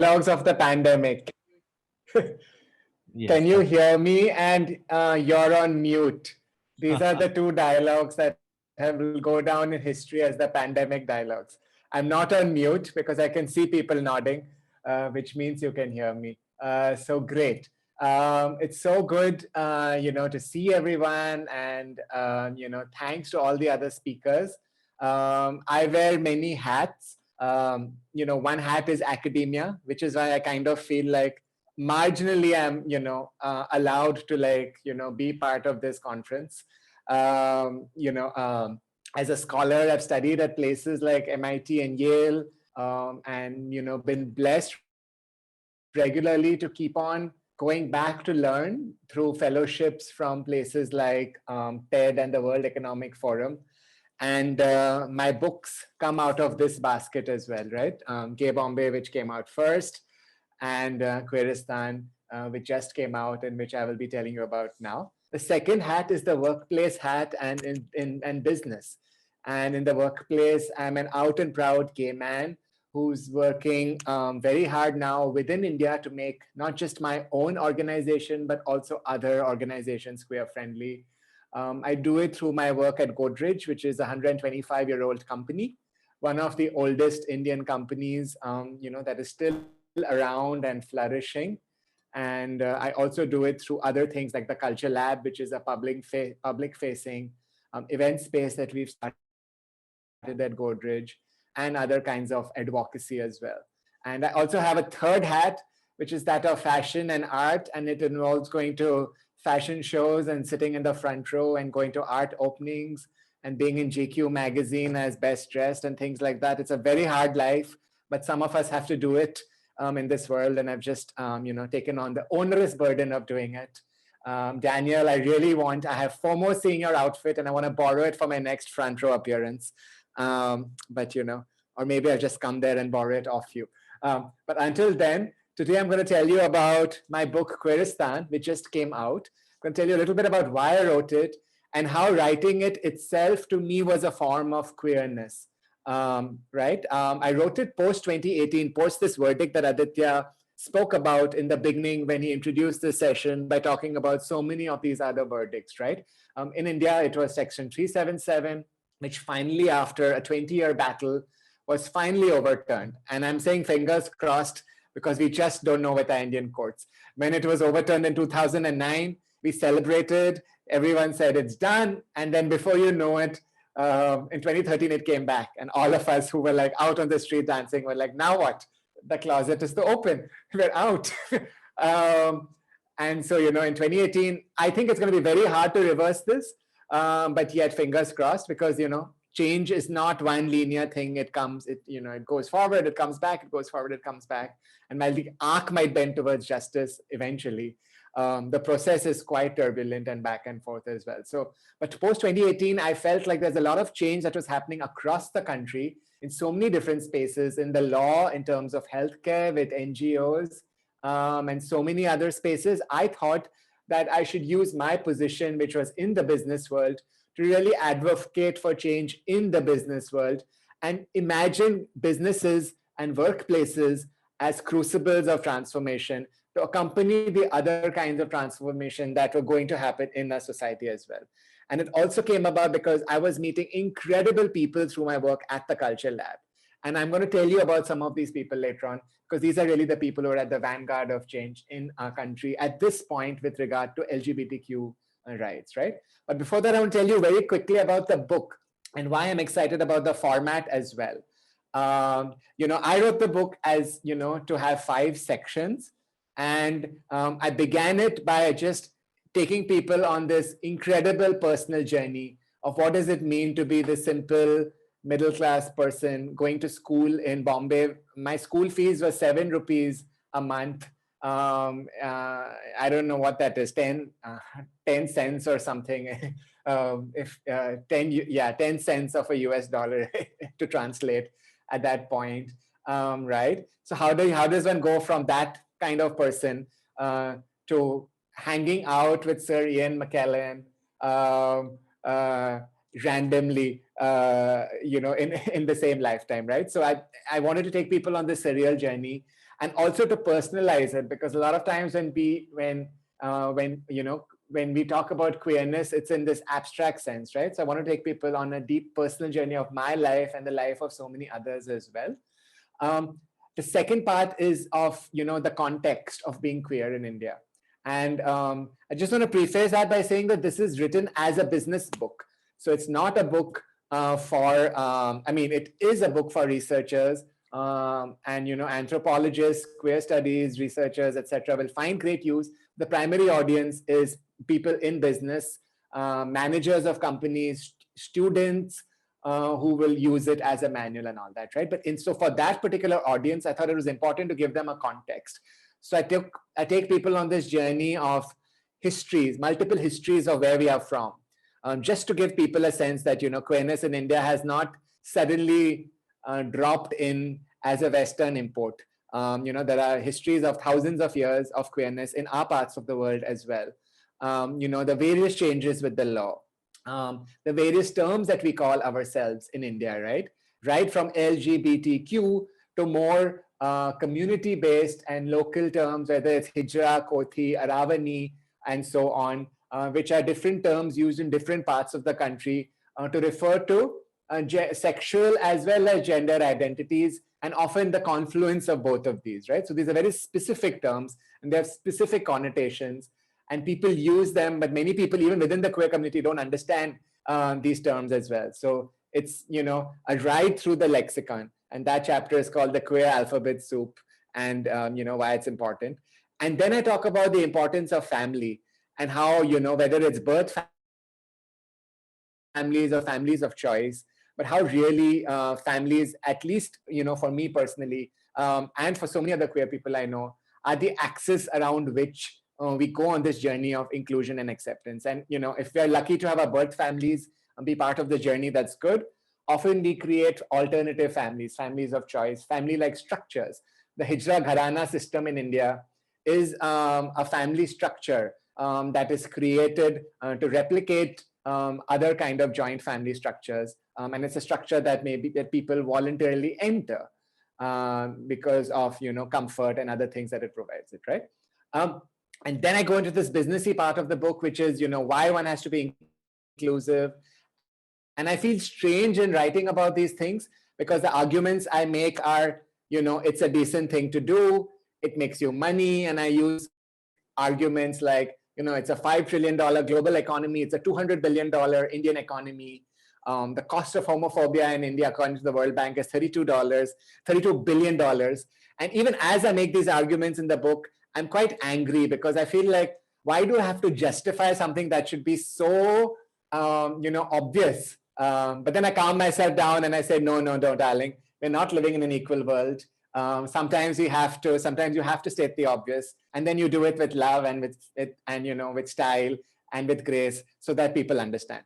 dialogues of the pandemic. Yes. Can you hear me? And you're on mute. These are the two dialogues that will go down in history as the pandemic dialogues. I'm not on mute because I can see people nodding, which means you can hear me. So great. It's so good, to see everyone, and thanks to all the other speakers. I wear many hats. One hat is academia, which is why I kind of feel like marginally I'm allowed to be part of this conference. As a scholar, I've studied at places like MIT and Yale, and been blessed regularly to keep on going back to learn through fellowships from places like TED and the World Economic Forum. And my books come out of this basket as well, right? Gay Bombay, which came out first, and Queeristan, which just came out and which I will be telling you about now. The second hat is the workplace hat and in business. And in the workplace, I'm an out and proud gay man who's working very hard now within India to make not just my own organization, but also other organizations queer friendly. I do it through my work at Godrej, which is a 125-year-old company, one of the oldest Indian companies, that is still around and flourishing. And I also do it through other things like the Culture Lab, which is a public-facing event space that we've started at Godrej, and other kinds of advocacy as well. And I also have a third hat, which is that of fashion and art, and it involves going to fashion shows and sitting in the front row and going to art openings and being in GQ magazine as best dressed and things like that. It's a very hard life, but some of us have to do it in this world, and I've just taken on the onerous burden of doing it. Daniel, I have FOMO seeing your outfit, and I want to borrow it for my next front row appearance. But or maybe I'll just come there and borrow it off you. But until then, today I'm going to tell you about my book Queeristan, which just came out. I'm going to tell you a little bit about why I wrote it and how writing it itself to me was a form of queerness. Right? I wrote it post 2018, post this verdict that Aditya spoke about in the beginning when he introduced the session by talking about so many of these other verdicts, right? In India, it was Section 377, which finally, after a 20-year battle, was finally overturned. And I'm saying fingers crossed because we just don't know with the Indian courts. When it was overturned in 2009, we celebrated, everyone said it's done. And then before you know it, in 2013, it came back. And all of us who were like out on the street dancing were like, now what? The closet is still open. We're out. And so, in 2018, I think it's going to be very hard to reverse this. But yet, fingers crossed, because, change is not one linear thing. It comes, it goes forward, it comes back, it goes forward, it comes back. And while the arc might bend towards justice eventually, the process is quite turbulent and back and forth as well. So, but post 2018, I felt like there's a lot of change that was happening across the country in so many different spaces, in the law, in terms of healthcare, with NGOs, and so many other spaces. I thought that I should use my position, which was in the business world, to really advocate for change in the business world and imagine businesses and workplaces as crucibles of transformation to accompany the other kinds of transformation that were going to happen in our society as well. And it also came about because I was meeting incredible people through my work at the Culture Lab. And I'm going to tell you about some of these people later on, because these are really the people who are at the vanguard of change in our country at this point with regard to LGBTQ rights, right? But before that, I want to tell you very quickly about the book and why I'm excited about the format as well. I wrote the book as, to have 5 sections. And I began it by just taking people on this incredible personal journey of what does it mean to be the simple middle-class person going to school in Bombay. My school fees were 7 rupees a month. I don't know what that is, 10 cents or something. If 10 cents of a US dollar to translate at that point, right? So how does one go from that kind of person to hanging out with Sir Ian McKellen randomly, in the same lifetime, right? So I wanted to take people on this surreal journey. and also to personalize it, because a lot of times when we talk about queerness, it's in this abstract sense, right? So I want to take people on a deep personal journey of my life and the life of so many others as well. The second part is of, the context of being queer in India. And I just want to preface that by saying that this is written as a business book. So it's not a book it is a book for researchers, and anthropologists, queer studies researchers, etc. will find great use. The primary audience is people in business, managers of companies, students who will use it as a manual and all that, right? But so for that particular audience, I thought it was important to give them a context. So I take people on this journey of histories, multiple histories of where we are from, just to give people a sense that queerness in India has not suddenly dropped in as a Western import. There are histories of thousands of years of queerness in our parts of the world as well. The various changes with the law, the various terms that we call ourselves in India, right from LGBTQ to more community-based and local terms, whether it's Hijra, Kothi, Aravani, and so on, which are different terms used in different parts of the country to refer to sexual as well as gender identities, and often the confluence of both of these, right? So these are very specific terms and they have specific connotations, and people use them, but many people even within the queer community don't understand these terms as well. So it's, a ride through the lexicon, and that chapter is called the Queer Alphabet Soup, and why it's important. And then I talk about the importance of family and how, whether it's birth families or families of choice, but how really families, at least, for me personally, and for so many other queer people I know, are the axis around which we go on this journey of inclusion and acceptance. And, if we're lucky to have our birth families and be part of the journey, that's good. Often we create alternative families, families of choice, family-like structures. The Hijra Gharana system in India is a family structure that is created to replicate other kind of joint family structures, and it's a structure that that people voluntarily enter because of comfort and other things that it provides it, right? And then I go into this businessy part of the book, which is why one has to be inclusive. And I feel strange in writing about these things because the arguments I make are it's a decent thing to do, it makes you money, and I use arguments like it's a $5 trillion global economy, it's a $200 billion Indian economy. The cost of homophobia in India, according to the World Bank, is $32 billion. And even as I make these arguments in the book, I'm quite angry because I feel like, why do I have to justify something that should be so, obvious? But then I calm myself down and I say, no, darling, we're not living in an equal world. Sometimes you have to state the obvious, and then you do it with love and with style and with grace so that people understand.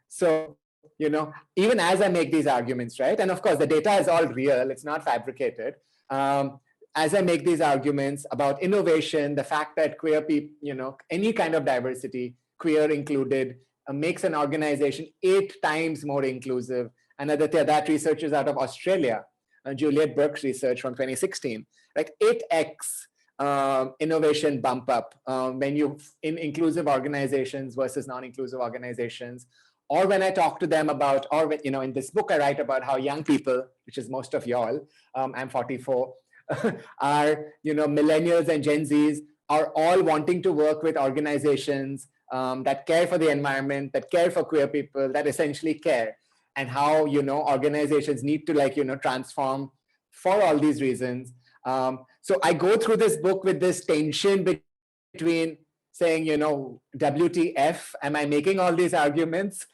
So even as I make these arguments, right, and of course the data is all real, it's not fabricated. As I make these arguments about innovation, the fact that queer people, any kind of diversity, queer included, makes an organization 8 times more inclusive. And that research is out of Australia. Juliet Burke's research from 2016, right? 8x innovation bump up when you in inclusive organizations versus non-inclusive organizations. Or when I talk to them about, or when, in this book I write about how young people, which is most of y'all, I'm 44, are millennials and Gen Zs are all wanting to work with organizations that care for the environment, that care for queer people, that essentially care. And how organizations need to transform for all these reasons. So I go through this book with this tension between saying, WTF, am I making all these arguments?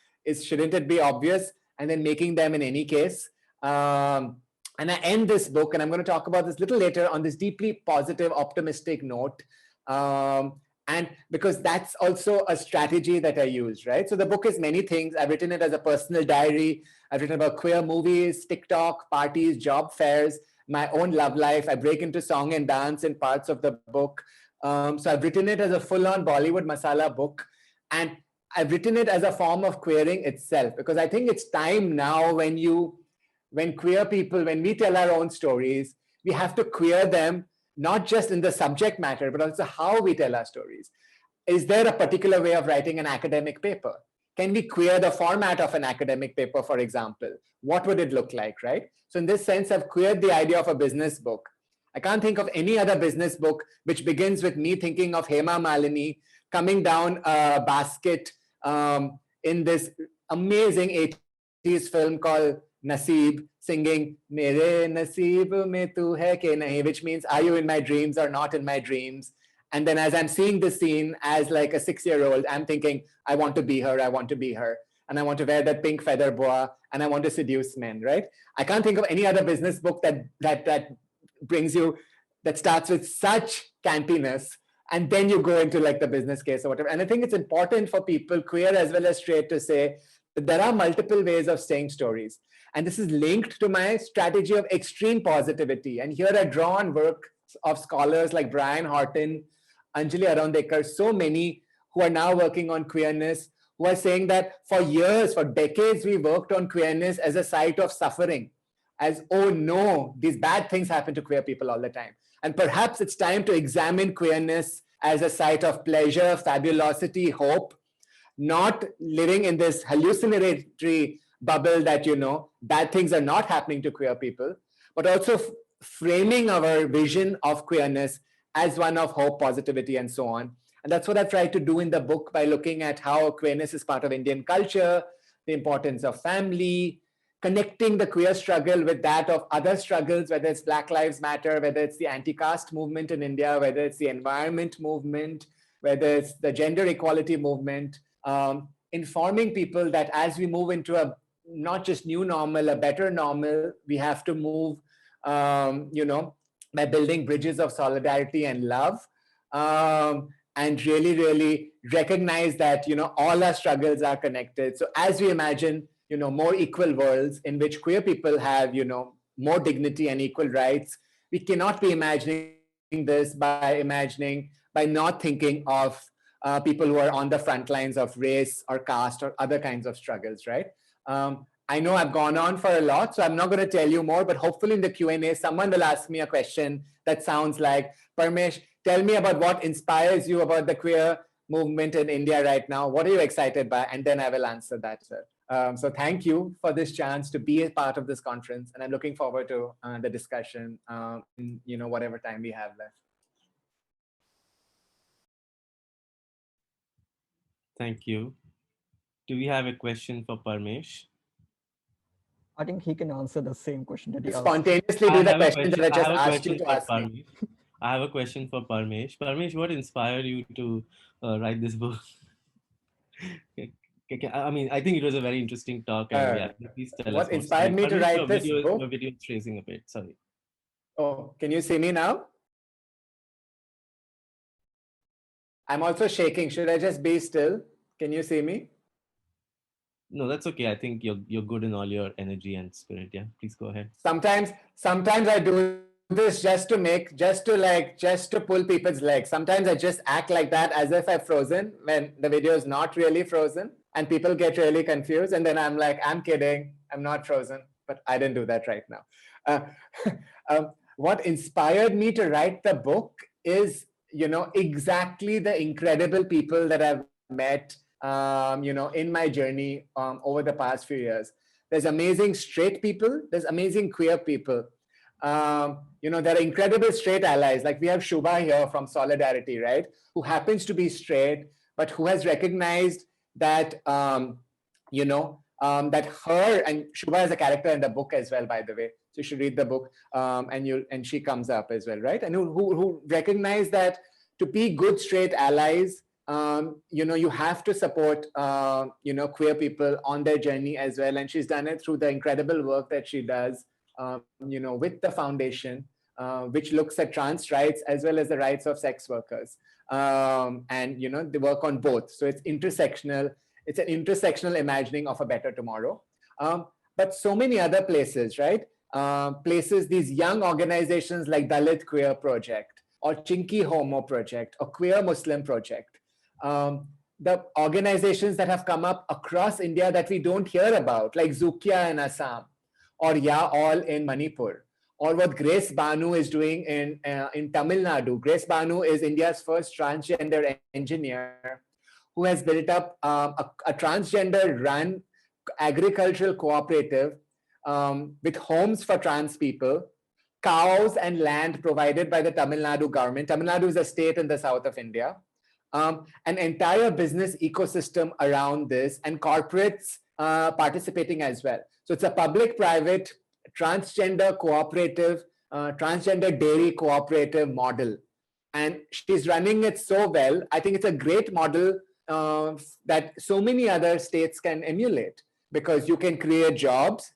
Shouldn't it be obvious? And then making them in any case. And I end this book, and I'm going to talk about this a little later, on this deeply positive, optimistic note. And because that's also a strategy that I use, right? So the book is many things. I've written it as a personal diary. I've written about queer movies, TikTok, parties, job fairs, my own love life. I break into song and dance in parts of the book. So I've written it as a full-on Bollywood masala book. And I've written it as a form of queering itself, because I think it's time now when queer people, when we tell our own stories, we have to queer them, not just in the subject matter, but also how we tell our stories. Is there a particular way of writing an academic paper? Can we queer the format of an academic paper, for example? What would it look like, right? So in this sense, I've queered the idea of a business book. I can't think of any other business book which begins with me thinking of Hema Malini coming down a basket in this amazing 80s film called Naseeb, singing Mere Naseeb mein tu hai ke nahi, which means, are you in my dreams or not in my dreams? And then as I'm seeing this scene as like a 6-year-old, I'm thinking, I want to be her, I want to be her. And I want to wear that pink feather boa, and I want to seduce men, right? I can't think of any other business book that brings you, that starts with such campiness, and then you go into like the business case or whatever. And I think it's important for people, queer as well as straight, to say that there are multiple ways of saying stories. And this is linked to my strategy of extreme positivity. And here I draw on work of scholars like Brian Horton, Anjali Arondekar, so many who are now working on queerness, who are saying that for years, for decades, we worked on queerness as a site of suffering, as, oh no, these bad things happen to queer people all the time. And perhaps it's time to examine queerness as a site of pleasure, fabulosity, hope, not living in this hallucinatory bubble that, you know, bad things are not happening to queer people, but also framing our vision of queerness as one of hope, positivity, and so on. And that's what I've tried to do in the book by looking at how queerness is part of Indian culture, the importance of family, connecting the queer struggle with that of other struggles, whether it's Black Lives Matter, whether it's the anti-caste movement in India, whether it's the environment movement, whether it's the gender equality movement, informing people that as we move into a not just new normal, a better normal, we have to move, you know, by building bridges of solidarity and love, and really, really recognize that, you know, all our struggles are connected. So as we imagine, you know, more equal worlds in which queer people have, you know, more dignity and equal rights, we cannot be imagining this by not thinking of people who are on the front lines of race or caste or other kinds of struggles, right? I know I've gone on for a lot, so I'm not going to tell you more, but hopefully in the Q&A, someone will ask me a question that sounds like, Parmesh, tell me about what inspires you about the queer movement in India right now. What are you excited by? And then I will answer that, sir. So thank you for this chance to be a part of this conference. And I'm looking forward to the discussion in, you know, whatever time we have left. Thank you. Do we have a question for Parmesh? I think he can answer the same question that he asked. Spontaneously do the question that I just asked you to ask me. I have a question for Parmesh. Parmesh, what inspired you to write this book? I mean, I think it was a very interesting talk. And yeah, please tell us. What inspired me to write this book? Your video is tracing a bit. Sorry. Oh, can you see me now? I'm also shaking. Should I just be still? Can you see me? No, that's okay. I think you're good in all your energy and spirit. Yeah, please go ahead. Sometimes I do this just to pull people's legs. Sometimes I just act like that as if I've frozen when the video is not really frozen, and people get really confused. And then I'm like, I'm kidding. I'm not frozen, but I didn't do that right now. What inspired me to write the book is, you know, exactly the incredible people that I've met, you know, in my journey over the past few years. There's amazing straight people. There's amazing queer people. You know, there are incredible straight allies. Like we have Shubha here from Solidarity, right? Who happens to be straight, but who has recognized that, you know, that her, and Shubha is a character in the book as well, by the way. So you should read the book, and she comes up as well, right? And who recognize that to be good straight allies, you know, you have to support, you know, queer people on their journey as well. And she's done it through the incredible work that she does, you know, with the foundation, which looks at trans rights as well as the rights of sex workers. And, you know, they work on both. So it's intersectional. It's an intersectional imagining of a better tomorrow. But so many other places, right? Places, these young organizations like Dalit Queer Project or Chinky Homo Project or Queer Muslim Project. The organizations that have come up across India that we don't hear about, like Zukia in Assam, or Ya All in Manipur, or what Grace Banu is doing in Tamil Nadu. Grace Banu is India's first transgender engineer who has built up a transgender-run agricultural cooperative with homes for trans people, cows and land provided by the Tamil Nadu government. Tamil Nadu is a state in the south of India. An entire business ecosystem around this, and corporates participating as well. So it's a public-private transgender cooperative, transgender dairy cooperative model. And she's running it so well. I think it's a great model that so many other states can emulate, because you can create jobs,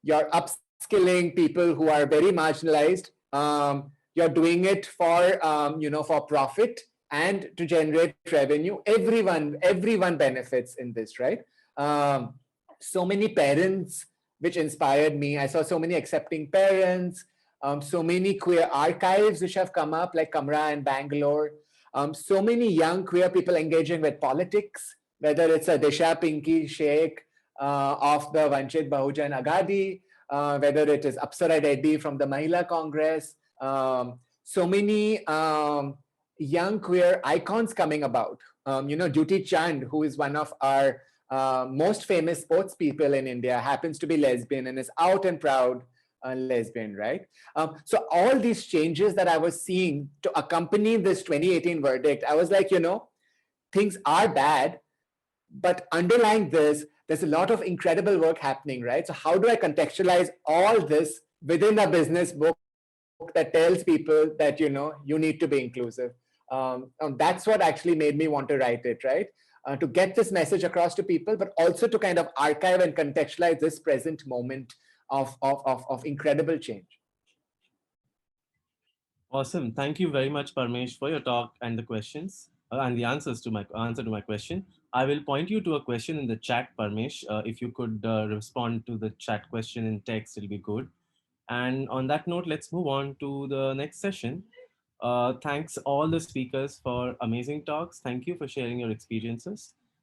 you're upskilling people who are very marginalized, you're doing it for, for profit and to generate revenue. Everyone benefits in this, right? So many parents, which inspired me. I saw so many accepting parents, so many queer archives which have come up, like Kamra and Bangalore. So many young queer people engaging with politics, whether it's a Disha Pinky Sheikh of the Vanchit Bahujan Agadi, whether it is Apsara Reddy from the Mahila Congress. So many young queer icons coming about. Duty Chand, who is one of our most famous sports people in India, happens to be lesbian and is out and proud lesbian, right? So all these changes that I was seeing to accompany this 2018 verdict, I was like, things are bad, but underlying this, there's a lot of incredible work happening, right? So how do I contextualize all this within a business book that tells people that, you need to be inclusive? That's what actually made me want to write it, right? To get this message across to people, but also to kind of archive and contextualize this present moment of incredible change. Awesome. Thank you very much, Parmesh, for your talk and the questions and the answer to my question. I will point you to a question in the chat, Parmesh. If you could respond to the chat question in text, it'll be good. And on that note, let's move on to the next session. Thanks all the speakers for amazing talks. Thank you for sharing your experiences.